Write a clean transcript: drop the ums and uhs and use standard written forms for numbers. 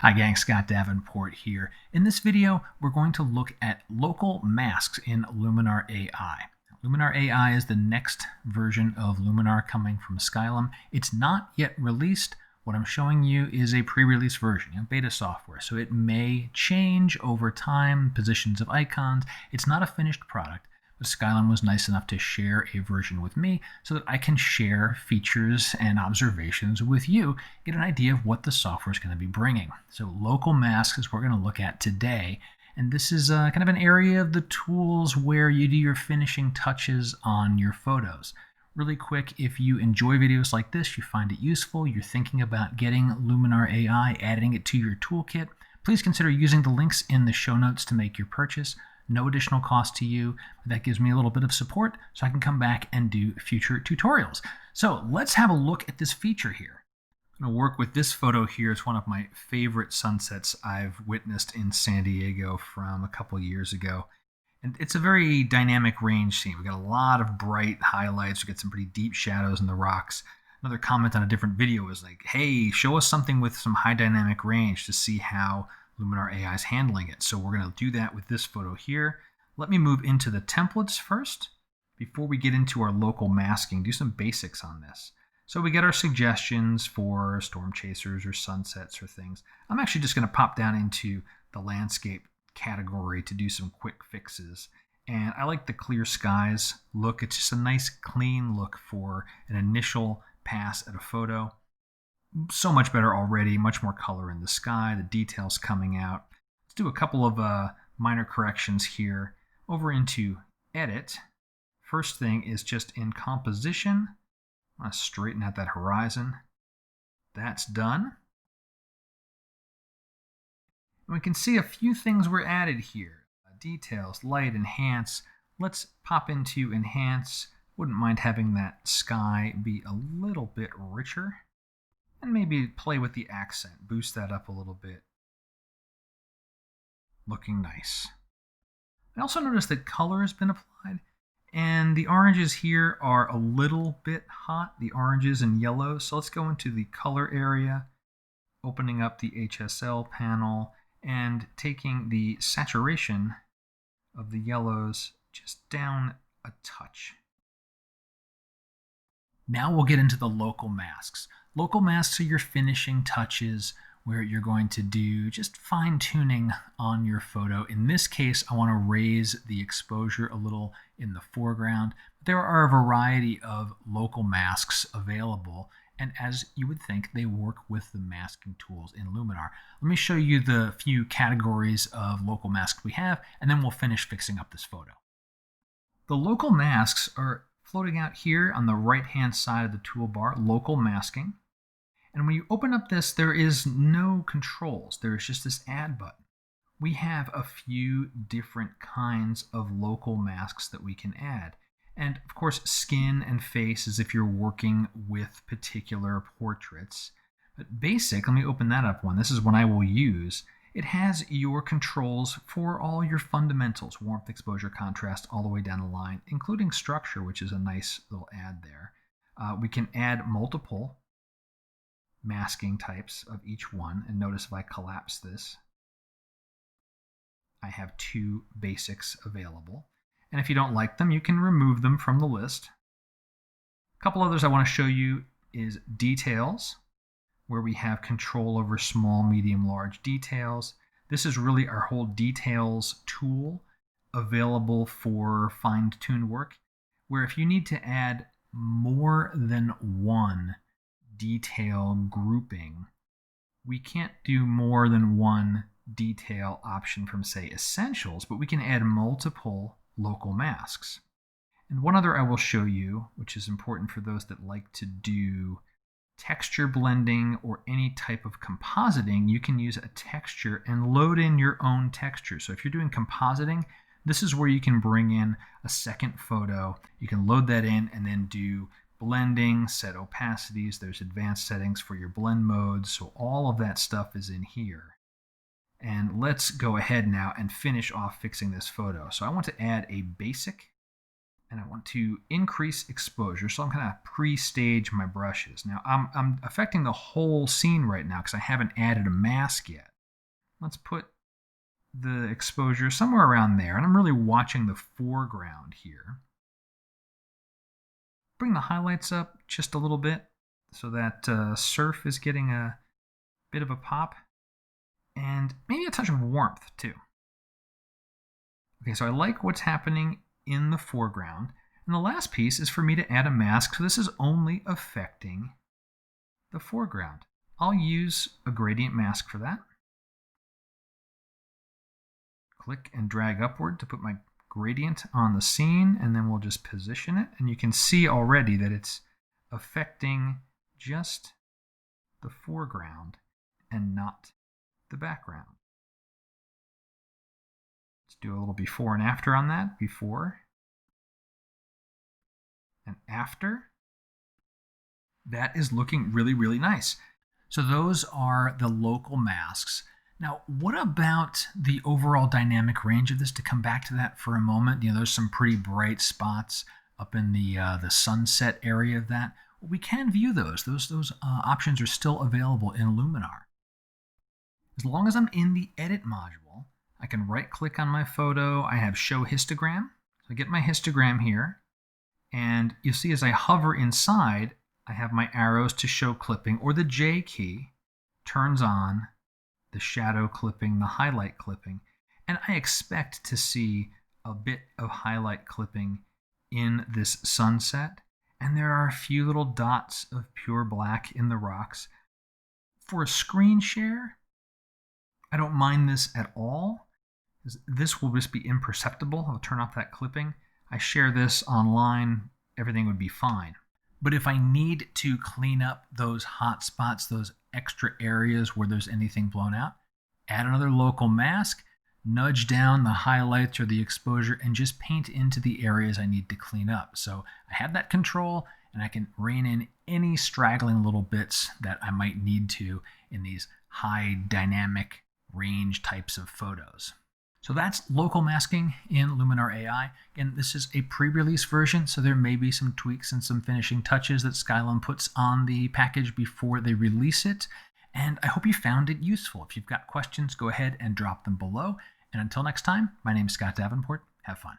Hi gang, Scott Davenport here. In this video, we're going to look at local masks in Luminar AI. Luminar AI is the next version of Luminar coming from Skylum. It's not yet released. What I'm showing you is a pre-release version, beta software, so it may change over time, positions of icons. It's not a finished product. But Skylum was nice enough to share a version with me so that I can share features and observations with you, get an idea of what the software is going to be bringing. So local masks is what we're going to look at today. And this is kind of an area of the tools where you do your finishing touches on your photos. Really quick, if you enjoy videos like this, you find it useful, you're thinking about getting Luminar AI, adding it to your toolkit, please consider using the links in the show notes to make your purchase. No additional cost to you. That gives me a little bit of support so I can come back and do future tutorials. So let's have a look at this feature here. I'm going to work with this photo here. It's one of my favorite sunsets I've witnessed in San Diego from a couple years ago. And it's a very dynamic range scene. We've got a lot of bright highlights. We've got some pretty deep shadows in the rocks. Another comment on a different video was like, hey, show us something with some high dynamic range to see how Luminar AI is handling it. So we're going to do that with this photo here. Let me move into the templates first before we get into our local masking, do some basics on this. So we get our suggestions for storm chasers or sunsets or things. I'm actually just going to pop down into the landscape category to do some quick fixes. And I like the clear skies look. It's just a nice clean look for an initial pass at a photo. So much better already, much more color in the sky, the details coming out. Let's do a couple of minor corrections here. Over into Edit. First thing is just in composition. I want to straighten out that horizon. That's done. And we can see a few things were added here. Details, light, enhance. Let's pop into enhance. Wouldn't mind having that sky be a little bit richer. And maybe play with the accent, boost that up a little bit. Looking nice. I also noticed that color has been applied, and the oranges here are a little bit hot, the oranges and yellows. So let's go into the color area, opening up the HSL panel, and taking the saturation of the yellows just down a touch. Now we'll get into the local masks. Local masks are your finishing touches where you're going to do just fine tuning on your photo. In this case, I want to raise the exposure a little in the foreground. There are a variety of local masks available, and as you would think, they work with the masking tools in Luminar. Let me show you the few categories of local masks we have, and then we'll finish fixing up this photo. The local masks are floating out here on the right-hand side of the toolbar, local masking. And when you open up this, there is no controls. There's just this add button. We have a few different kinds of local masks that we can add. And of course, skin and face is if you're working with particular portraits. But basic, let me open that up one. This is one I will use. It has your controls for all your fundamentals, warmth, exposure, contrast, all the way down the line, including structure, which is a nice little add there. We can add multiple masking types of each one. And notice if I collapse this, I have two basics available. And if you don't like them, you can remove them from the list. A couple others I want to show you is details, where we have control over small, medium, large details. This is really our whole details tool available for fine-tuned work, where if you need to add more than one detail grouping, we can't do more than one detail option from, say, essentials, but we can add multiple local masks. And one other I will show you, which is important for those that like to do texture blending or any type of compositing. You can use a texture and load in your own texture. So if you're doing compositing, this is where you can bring in a second photo. You can load that in and then do blending, set opacities. There's advanced settings for your blend modes. So all of that stuff is in here. And let's go ahead now and finish off fixing this photo. So I want to add a basic, and I want to increase exposure. So I'm going to pre-stage my brushes. Now I'm affecting the whole scene right now because I haven't added a mask yet. Let's put the exposure somewhere around there. And I'm really watching the foreground here. Bring the highlights up just a little bit so that surf is getting a bit of a pop. And maybe a touch of warmth too. Okay, so I like what's happening in the foreground. And the last piece is for me to add a mask. So this is only affecting the foreground. I'll use a gradient mask for that. Click and drag upward to put my gradient on the scene, and then we'll just position it. And you can see already that it's affecting just the foreground and not the background. Let's do a little before and after on that. Before and after. That is looking really, really nice. So those are the local masks. Now, what about the overall dynamic range of this? To come back to that for a moment, there's some pretty bright spots up in the sunset area of that. We can view those. Those options are still available in Luminar. As long as I'm in the Edit module, I can right-click on my photo. I have Show Histogram. So I get my histogram here, and you'll see as I hover inside, I have my arrows to show clipping, or the J key turns on the shadow clipping, the highlight clipping, and I expect to see a bit of highlight clipping in this sunset, and there are a few little dots of pure black in the rocks. For a screen share, I don't mind this at all. This will just be imperceptible. I'll turn off that clipping. I share this online, everything would be fine. But if I need to clean up those hot spots, those extra areas where there's anything blown out, add another local mask, nudge down the highlights or the exposure, and just paint into the areas I need to clean up. So I have that control, and I can rein in any straggling little bits that I might need to in these high dynamic range types of photos. So that's local masking in Luminar AI. Again, this is a pre-release version, so there may be some tweaks and some finishing touches that Skylum puts on the package before they release it. And I hope you found it useful. If you've got questions, go ahead and drop them below. And until next time, my name is Scott Davenport. Have fun.